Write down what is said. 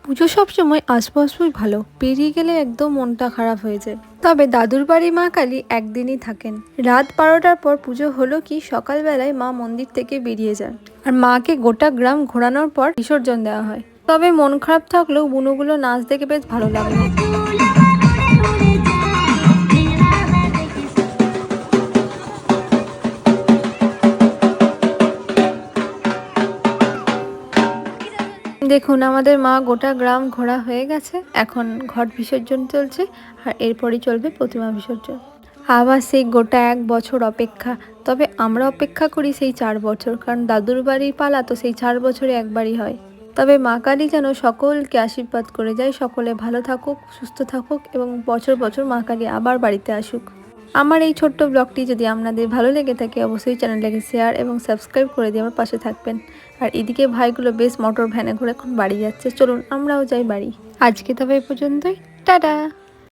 পুজো সবসময় আসবো আসবোই ভালো, পেরিয়ে গেলে একদম মনটা খারাপ হয়ে যায়। তবে দাদুর বাড়ি মা কালী একদিনই থাকেন। রাত 12টার পর পুজো হলো কি সকালবেলায় মা মন্দির থেকে বেরিয়ে যান, আর মাকে গোটা গ্রাম ঘোরানোর পর বিসর্জন দেওয়া হয়। তবে মন খারাপ থাকলেও বুনুগুলো নাচ দেখে বেশ ভালো লাগলো। দেখুন আমাদের মা গোটা গ্রাম ঘোরা হয়ে গেছে, এখন ঘট বিসর্জন চলছে, আর এরপরই চলবে প্রতিমা বিসর্জন। আবার সেই গোটা 1 বছর অপেক্ষা। তবে আমরা অপেক্ষা করি সেই 4 বছর, কারণ দাদুর বাড়ির পালা তো সেই 4 বছরে একবারই হয়। তবে মা কালী যেন সকলকে আশীর্বাদ করে যায়, সকলে ভালো থাকুক, সুস্থ থাকুক এবং বছর বছর মা কালী আবার বাড়িতে আসুক। আমার এই ছোট্ট ব্লগটি যদি আপনাদের ভালো লেগে থাকে অবশ্যই চ্যানেলটাকে শেয়ার এবং সাবস্ক্রাইব করে দিয়ে আমার পাশে থাকবেন। আর এদিকে ভাইগুলো বেশ মোটর ভ্যানে ঘুরে এখন বাড়ি যাচ্ছে, চলুন আমরাও যাই বাড়ি। আজকে তবে এই পর্যন্তই, টাটা।